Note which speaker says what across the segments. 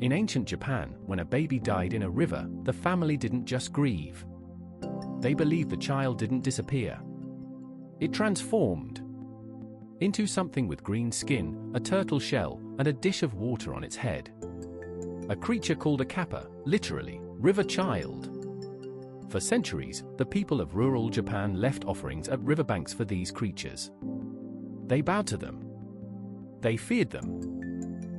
Speaker 1: In ancient Japan, when a baby died in a river, the family didn't just grieve. They believed the child didn't disappear. It transformed into something with green skin, a turtle shell, and a dish of water on its head. A creature called a kappa, literally, river child. For centuries, the people of rural Japan left offerings at riverbanks for these creatures. They bowed to them. They feared them.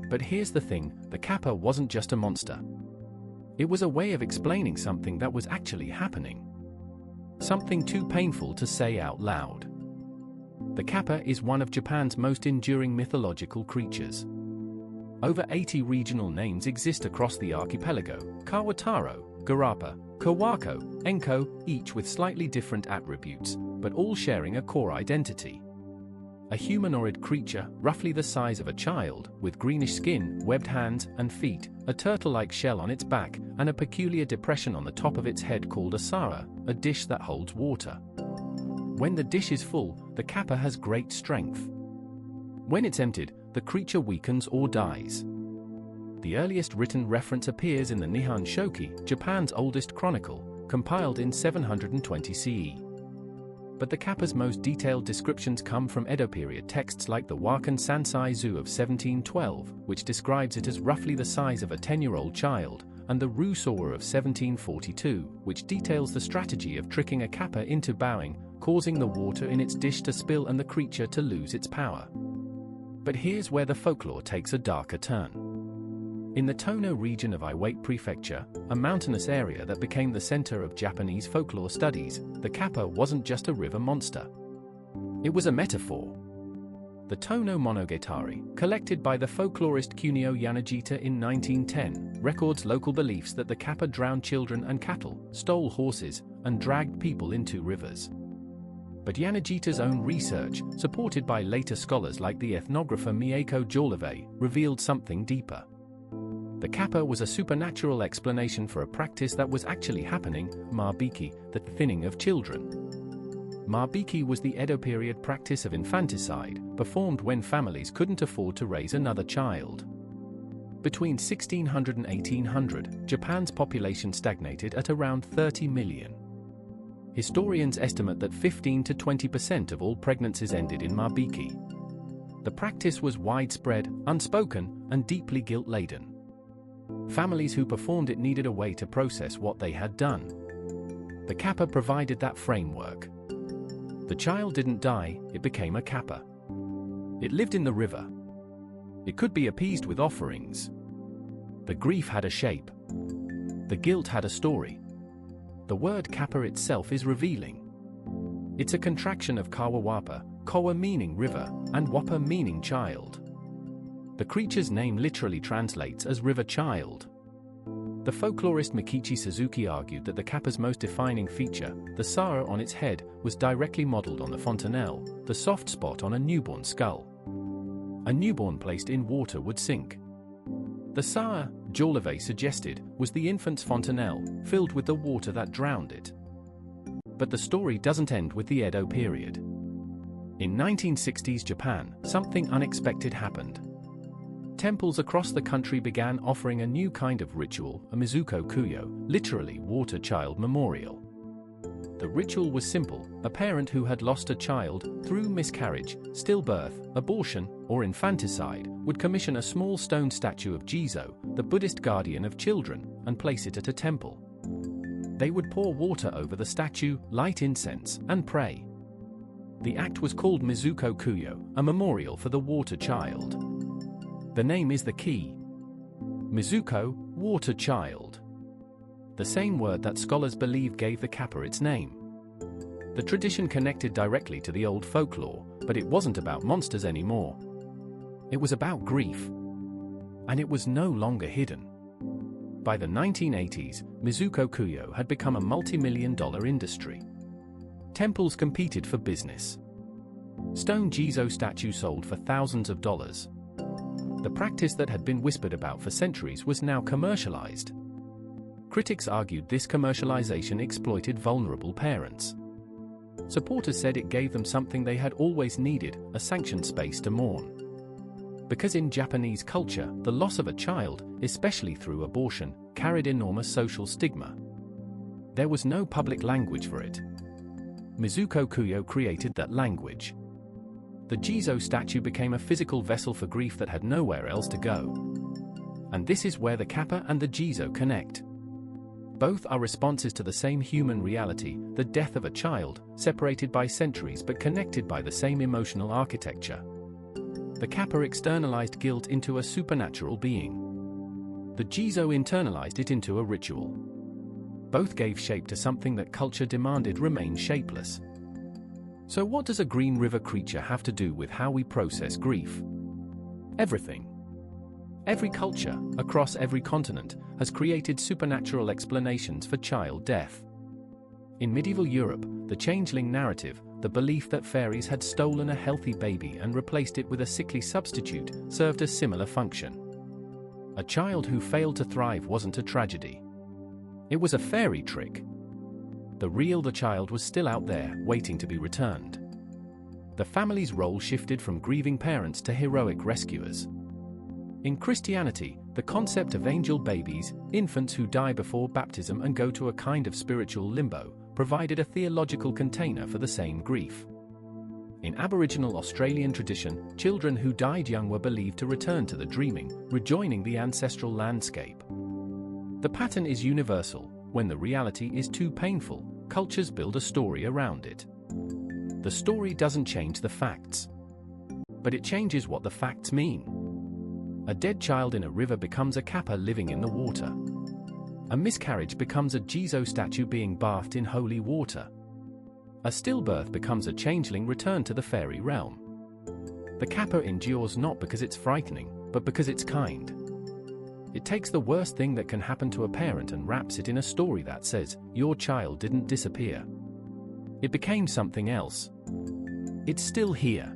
Speaker 1: But here's the thing, the kappa wasn't just a monster. It was a way of explaining something that was actually happening. Something too painful to say out loud. The kappa is one of Japan's most enduring mythological creatures. Over 80 regional names exist across the archipelago: Kawataro, Garapa, Kawako, Enko, each with slightly different attributes, but all sharing a core identity. A humanoid creature, roughly the size of a child, with greenish skin, webbed hands and feet, a turtle-like shell on its back, and a peculiar depression on the top of its head called a sara, a dish that holds water. When the dish is full, the kappa has great strength. When it's emptied, the creature weakens or dies. The earliest written reference appears in the Nihon Shoki, Japan's oldest chronicle, compiled in 720 CE. But the kappa's most detailed descriptions come from Edo-period texts like the Wakan Sansai Zu of 1712, which describes it as roughly the size of a 10-year-old child, and the Rusawa of 1742, which details the strategy of tricking a kappa into bowing, causing the water in its dish to spill and the creature to lose its power. But here's where the folklore takes a darker turn. In the Tōno region of Iwate Prefecture, a mountainous area that became the center of Japanese folklore studies, the kappa wasn't just a river monster. It was a metaphor. The Tōno monogatari, collected by the folklorist Kunio Yanagita in 1910, records local beliefs that the kappa drowned children and cattle, stole horses, and dragged people into rivers. But Yanagita's own research, supported by later scholars like the ethnographer Mieko Jolivet, revealed something deeper. The kappa was a supernatural explanation for a practice that was actually happening, Mabiki, the thinning of children. Mabiki was the Edo-period practice of infanticide, performed when families couldn't afford to raise another child. Between 1600 and 1800, Japan's population stagnated at around 30 million. Historians estimate that 15 to 20% of all pregnancies ended in Mabiki. The practice was widespread, unspoken, and deeply guilt-laden. Families who performed it needed a way to process what they had done. The kappa provided that framework. The child didn't die, it became a kappa. It lived in the river. It could be appeased with offerings. The grief had a shape. The guilt had a story. The word kappa itself is revealing. It's a contraction of kawawapa, kawa meaning river, and wapa meaning child. The creature's name literally translates as river child. The folklorist Mikichi Suzuki argued that the kappa's most defining feature, the sara on its head, was directly modeled on the fontanelle, the soft spot on a newborn skull. A newborn placed in water would sink. The sara, Jolivet suggested, was the infant's fontanelle, filled with the water that drowned it. But the story doesn't end with the Edo period. In 1960s Japan, something unexpected happened. Temples across the country began offering a new kind of ritual, a Mizuko kuyō, literally water child memorial. The ritual was simple: a parent who had lost a child through miscarriage, stillbirth, abortion, or infanticide would commission a small stone statue of Jizō, the Buddhist guardian of children, and place it at a temple. They would pour water over the statue, light incense, and pray. The act was called Mizuko kuyō, a memorial for the water child. The name is the key. Mizuko, water child. The same word that scholars believe gave the kappa its name. The tradition connected directly to the old folklore, but it wasn't about monsters anymore. It was about grief. And it was no longer hidden. By the 1980s, Mizuko kuyō had become a multi-million-dollar industry. Temples competed for business. Stone Jizō statues sold for thousands of dollars. The practice that had been whispered about for centuries was now commercialized. Critics argued this commercialization exploited vulnerable parents. Supporters said it gave them something they had always needed, a sanctioned space to mourn. Because in Japanese culture, the loss of a child, especially through abortion, carried enormous social stigma. There was no public language for it. Mizuko Kuyō created that language. The Jizō statue became a physical vessel for grief that had nowhere else to go. And this is where the Kappa and the Jizō connect. Both are responses to the same human reality, the death of a child, separated by centuries but connected by the same emotional architecture. The Kappa externalized guilt into a supernatural being. The Jizō internalized it into a ritual. Both gave shape to something that culture demanded remain shapeless. So what does a green river creature have to do with how we process grief? Everything. Every culture, across every continent, has created supernatural explanations for child death. In medieval Europe, the changeling narrative, the belief that fairies had stolen a healthy baby and replaced it with a sickly substitute, served a similar function. A child who failed to thrive wasn't a tragedy. It was a fairy trick. The child was still out there, waiting to be returned. The family's role shifted from grieving parents to heroic rescuers. In Christianity, the concept of angel babies, infants who die before baptism and go to a kind of spiritual limbo, provided a theological container for the same grief. In Aboriginal Australian tradition, children who died young were believed to return to the dreaming, rejoining the ancestral landscape. The pattern is universal. When the reality is too painful, cultures build a story around it. The story doesn't change the facts, but it changes what the facts mean. A dead child in a river becomes a Kappa living in the water. A miscarriage becomes a Jizō statue being bathed in holy water. A stillbirth becomes a changeling returned to the fairy realm. The Kappa endures not because it's frightening, but because it's kind. It takes the worst thing that can happen to a parent and wraps it in a story that says, your child didn't disappear. It became something else. It's still here.